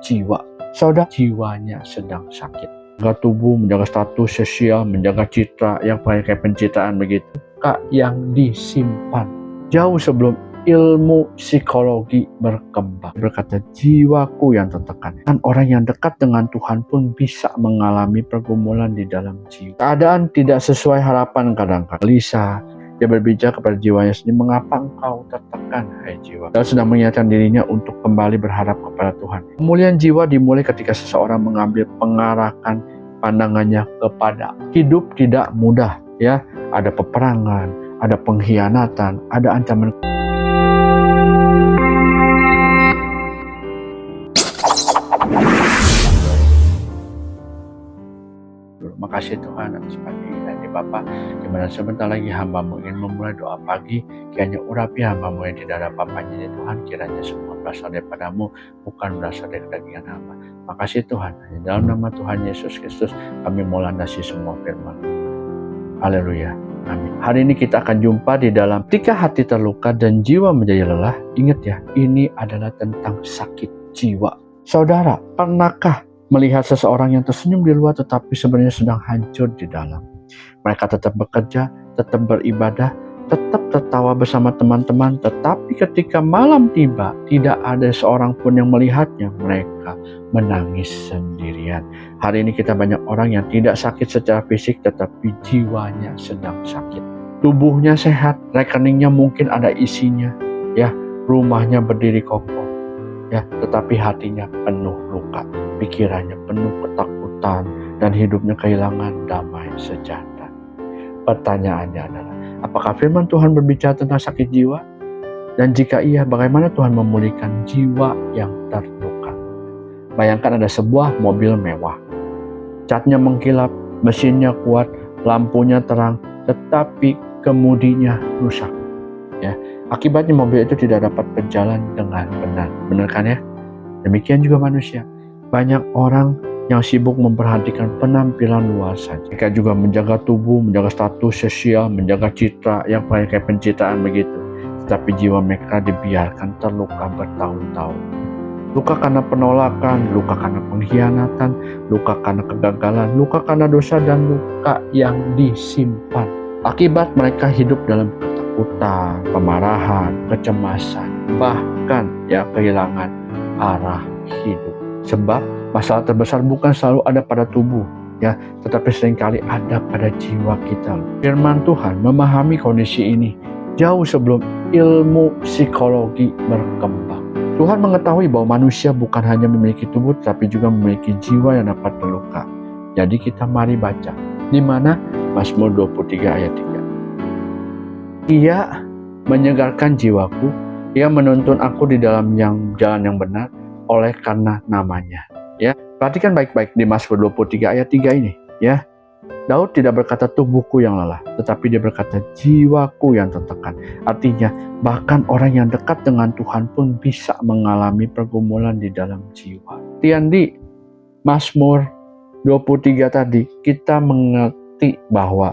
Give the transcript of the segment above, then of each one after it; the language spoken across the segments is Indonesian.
jiwa. Saudara, jiwanya sedang sakit. Menjaga tubuh, menjaga status sosial, menjaga citra yang kayak pencitraan begitu. Kak yang disimpan jauh sebelum ilmu psikologi berkembang. Berkata jiwaku yang tertekan. Dan orang yang dekat dengan Tuhan pun bisa mengalami pergumulan di dalam jiwa. Keadaan tidak sesuai harapan kadang-kadang. Gelisah. Dia berbicara kepada jiwanya sendiri, mengapa engkau tertekan, hai jiwa? Dia sedang mengingatkan dirinya untuk kembali berharap kepada Tuhan. Pemulihan jiwa dimulai ketika seseorang mengambil pengarahan pandangannya kepada hidup tidak mudah. Ya, ada peperangan, ada pengkhianatan, ada ancaman. Makasih Tuhan atas pagi ini Bapa, dimana sebentar lagi hamba-Mu ingin memulai doa pagi, kiranya urapi hamba-Mu yang tidak ada apa-apanya ini Tuhan, kiranya semua berasal daripada-Mu, bukan berasal dari kedagingan hamba. Makasih Tuhan, hanya dalam nama Tuhan Yesus Kristus kami mau landasi semua firman. Haleluya, amin. Hari ini kita akan jumpa di dalam ketika hati terluka dan jiwa menjadi lelah. Ingat ya, ini adalah tentang sakit jiwa. Saudara, pernahkah melihat seseorang yang tersenyum di luar tetapi sebenarnya sedang hancur di dalam? Mereka tetap bekerja, tetap beribadah, tetap tertawa bersama teman-teman, tetapi ketika malam tiba, tidak ada seorang pun yang melihatnya. Mereka menangis sendirian. Hari ini kita banyak orang yang tidak sakit secara fisik, tetapi jiwanya sedang sakit. Tubuhnya sehat, rekeningnya mungkin ada isinya, ya, rumahnya berdiri kokoh, ya, tetapi hatinya penuh luka, pikirannya penuh ketakutan, dan hidupnya kehilangan damai sejahtera. Pertanyaannya adalah, apakah firman Tuhan berbicara tentang sakit jiwa? Dan jika iya, bagaimana Tuhan memulihkan jiwa yang terluka? Bayangkan ada sebuah mobil mewah, catnya mengkilap, mesinnya kuat, lampunya terang, tetapi kemudinya rusak. Ya, akibatnya mobil itu tidak dapat berjalan dengan benar. Benar kan ya? Demikian juga manusia. Banyak orang yang sibuk memperhatikan penampilan luar saja. Mereka juga menjaga tubuh, menjaga status sosial, menjaga citra yang kayak pencitraan begitu. Tetapi jiwa mereka dibiarkan terluka bertahun-tahun. Luka karena penolakan, luka karena pengkhianatan, luka karena kegagalan, luka karena dosa, dan luka yang disimpan. Akibat mereka hidup dalam ketakutan, kemarahan, kecemasan, bahkan ya kehilangan arah hidup. Sebab masalah terbesar bukan selalu ada pada tubuh, ya, tetapi seringkali ada pada jiwa kita. Firman Tuhan memahami kondisi ini jauh sebelum ilmu psikologi berkembang. Tuhan mengetahui bahwa manusia bukan hanya memiliki tubuh, tetapi juga memiliki jiwa yang dapat terluka. Jadi kita mari baca. Di mana? Mazmur 23 ayat 3. Ia menyegarkan jiwaku, ia menuntun aku di dalam jalan yang benar, oleh karena namanya. Ya, perhatikan baik-baik di Mazmur 23 ayat 3 ini, ya. Daud tidak berkata tubuhku yang lelah, tetapi dia berkata jiwaku yang tertekan. Artinya, bahkan orang yang dekat dengan Tuhan pun bisa mengalami pergumulan di dalam jiwa. Kemudian di Mazmur 23 tadi, kita mengerti bahwa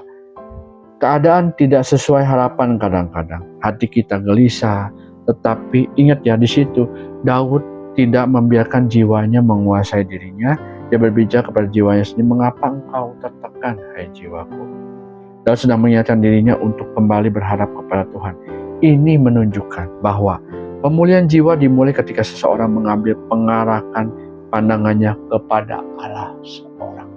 keadaan tidak sesuai harapan kadang-kadang. Hati kita gelisah, tetapi ingat ya, di situ Daud tidak membiarkan jiwanya menguasai dirinya. Dia berbicara kepada jiwanya sendiri, mengapa engkau tertekan, hai jiwaku? Daud sedang mengingatkan dirinya untuk kembali berharap kepada Tuhan. Ini menunjukkan bahwa pemulihan jiwa dimulai ketika seseorang mengambil pengarahan pandangannya kepada Allah seorang.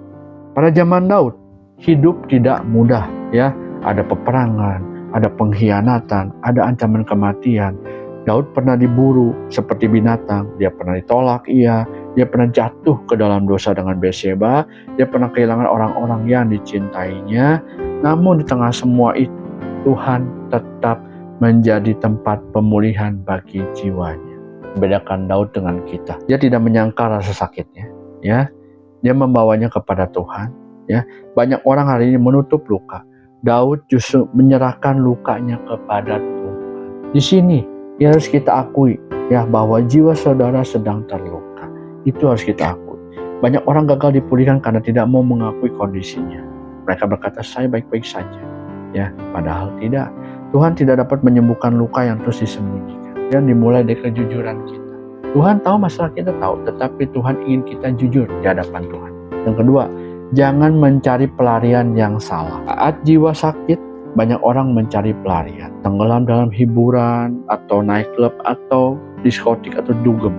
Pada zaman Daud, hidup tidak mudah, ya. Ada peperangan, ada pengkhianatan, ada ancaman kematian. Daud pernah diburu seperti binatang, dia pernah ditolak, dia pernah jatuh ke dalam dosa dengan Batseba, dia pernah kehilangan orang-orang yang dicintainya. Namun di tengah semua itu, Tuhan tetap menjadi tempat pemulihan bagi jiwanya. Membedakan Daud dengan kita, dia tidak menyangka rasa sakitnya, ya. Dia membawanya kepada Tuhan, ya. Banyak orang hari ini menutup luka. Daud justru menyerahkan lukanya kepada Tuhan. Di sini ya harus kita akui, ya, bahwa jiwa saudara sedang terluka. Itu harus kita akui. Banyak orang gagal dipulihkan karena tidak mau mengakui kondisinya. Mereka berkata, saya baik-baik saja, ya, padahal tidak. Tuhan tidak dapat menyembuhkan luka yang terus disembunyikan. Dan dimulai dari kejujuran kita. Tuhan tahu masalah kita tahu, tetapi Tuhan ingin kita jujur di hadapan Tuhan. Yang kedua, jangan mencari pelarian yang salah. Saat jiwa sakit, banyak orang mencari pelarian, tenggelam dalam hiburan atau naik klub atau diskotik atau dugem.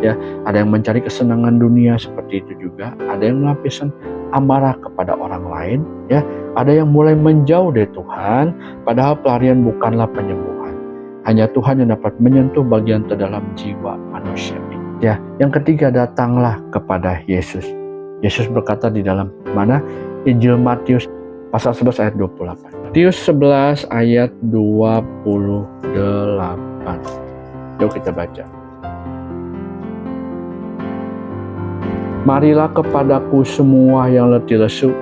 Ya, ada yang mencari kesenangan dunia seperti itu juga. Ada yang melampiaskan amarah kepada orang lain. Ya, ada yang mulai menjauh dari Tuhan. Padahal pelarian bukanlah penyembuhan. Hanya Tuhan yang dapat menyentuh bagian terdalam jiwa manusia. Ya, yang ketiga, datanglah kepada Yesus. Yesus berkata di dalam mana? Injil Matius pasal 11 ayat 28. Matius 11 ayat 28. Yuk kita baca. Marilah kepadaku semua yang letih lesu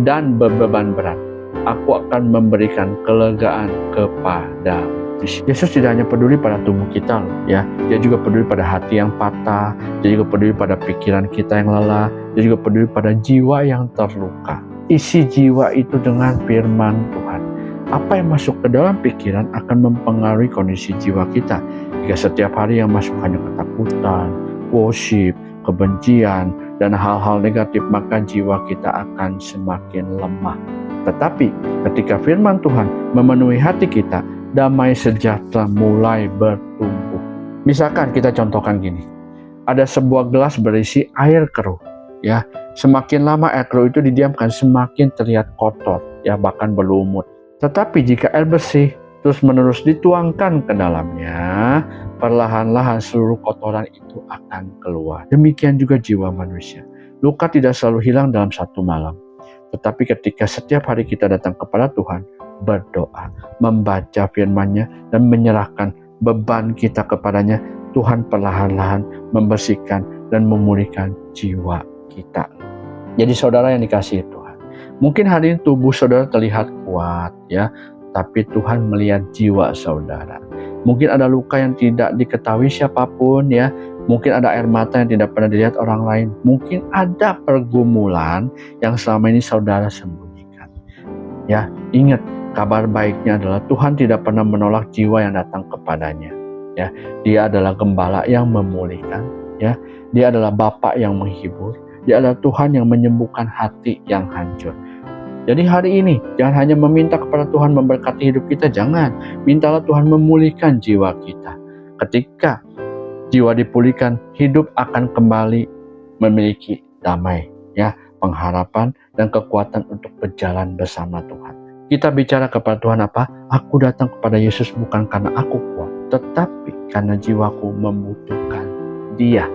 dan berbeban berat. Aku akan memberikan kelegaan kepadamu. Yesus tidak hanya peduli pada tubuh kita, ya. Dia juga peduli pada hati yang patah. Dia juga peduli pada pikiran kita yang lelah. Dia juga peduli pada jiwa yang terluka. Isi jiwa itu dengan firman Tuhan. Apa yang masuk ke dalam pikiran akan mempengaruhi kondisi jiwa kita. Jika setiap hari yang masuk hanya ketakutan, gosip, kebencian, dan hal-hal negatif, maka jiwa kita akan semakin lemah. Tetapi ketika firman Tuhan memenuhi hati kita, damai sejahtera mulai bertumbuh. Misalkan kita contohkan gini, ada sebuah gelas berisi air keruh, ya. Semakin lama air keruh itu didiamkan, semakin terlihat kotor, ya, bahkan berlumut. Tetapi jika air bersih terus-menerus dituangkan ke dalamnya, perlahan-lahan seluruh kotoran itu akan keluar. Demikian juga jiwa manusia. Luka tidak selalu hilang dalam satu malam. Tetapi ketika setiap hari kita datang kepada Tuhan, berdoa, membaca firman-Nya, dan menyerahkan beban kita kepadanya, Tuhan perlahan-lahan membersihkan dan memulihkan jiwa kita. Jadi saudara yang dikasihi Tuhan, mungkin hari ini tubuh saudara terlihat kuat, ya, tapi Tuhan melihat jiwa saudara. Mungkin ada luka yang tidak diketahui siapapun, ya. Mungkin ada air mata yang tidak pernah dilihat orang lain. Mungkin ada pergumulan yang selama ini saudara sembunyikan. Ya, ingat, kabar baiknya adalah Tuhan tidak pernah menolak jiwa yang datang kepadanya. Ya, Dia adalah gembala yang memulihkan. Ya, Dia adalah Bapa yang menghibur. Dia adalah Tuhan yang menyembuhkan hati yang hancur. Jadi hari ini jangan hanya meminta kepada Tuhan memberkati hidup kita, jangan. Mintalah Tuhan memulihkan jiwa kita. Ketika jiwa dipulihkan, hidup akan kembali memiliki damai, ya, pengharapan dan kekuatan untuk berjalan bersama Tuhan. Kita bicara kepada Tuhan apa? Aku datang kepada Yesus bukan karena aku kuat, tetapi karena jiwaku membutuhkan Dia.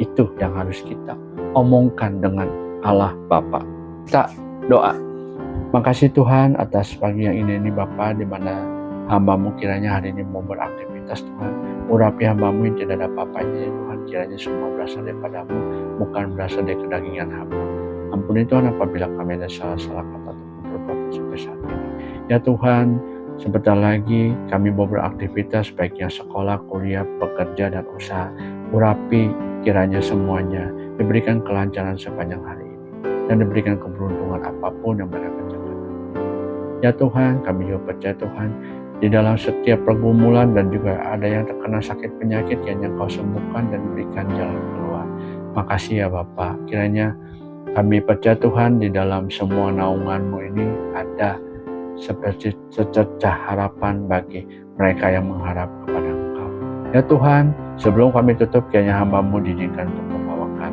Itu yang harus kita omongkan dengan Allah Bapa. Kita doa. Makasih Tuhan atas pagi yang ini Bapa, di mana hamba-Mu kiranya hari ini mau beraktivitas Tuhan. Urapi hamba-Mu yang tidak ada apa-apanya ya Tuhan, kiranya semua berasal daripada-Mu, bukan berasal dari kedagingan hamba. Ampuni Tuhan apabila kami ada salah-salah kata ataupun perbuatan sampai saat ini. Ya Tuhan, sebentar lagi kami mau beraktivitas, baiknya sekolah, kuliah, bekerja, dan usaha. Urapi kiranya semuanya, diberikan kelancaran sepanjang hari ini, dan diberikan keberuntungan apapun yang mereka kerjakan. Ya Tuhan, kami juga percaya Tuhan, di dalam setiap pergumulan dan juga ada yang terkena sakit penyakit, kiranya Kau sembuhkan dan berikan jalan keluar. Makasih ya Bapa, kiranya kami percaya Tuhan di dalam semua naungan-Mu ini ada seperti secercah harapan bagi mereka yang mengharap kepada Engkau. Ya Tuhan, sebelum kami tutup, kiranya hamba-Mu diizinkan untuk membawakan.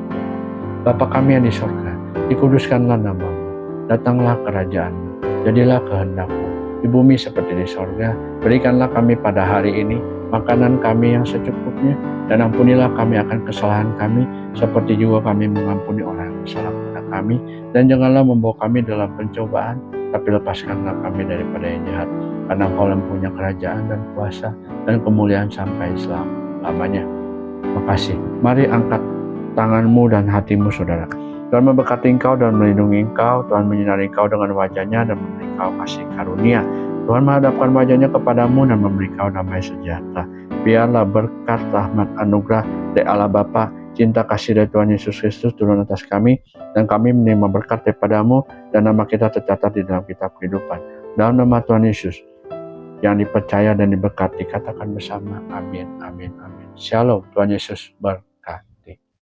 Bapa kami yang di sorga, dikuduskanlah nama-Mu, datanglah kerajaan-Mu, jadilah kehendak-Mu di bumi seperti di sorga. Berikanlah kami pada hari ini makanan kami yang secukupnya, dan ampunilah kami akan kesalahan kami, seperti juga kami mengampuni orang yang bersalah kepada kami. Dan janganlah membawa kami dalam pencobaan, tapi lepaskanlah kami daripada yang jahat. Karena Engkau yang punya kerajaan dan kuasa dan kemuliaan sampai selama-lamanya. Makasih. Mari angkat tanganmu dan hatimu saudara. Tuhan memberkati engkau dan melindungi engkau. Tuhan menyinari engkau dengan wajah-Nya dan memberi engkau kasih karunia. Tuhan menghadapkan wajah-Nya kepadamu dan memberi engkau damai sejahtera. Biarlah berkat, rahmat, anugerah dari Allah Bapa, cinta kasih dari Tuhan Yesus Kristus turun atas kami, dan kami menerima berkat daripada-Mu, dan nama kita tercatat di dalam kitab kehidupan. Dalam nama Tuhan Yesus yang dipercaya dan diberkati, katakan bersama, amin, amin, amin. Shalom, Tuhan Yesus berkati.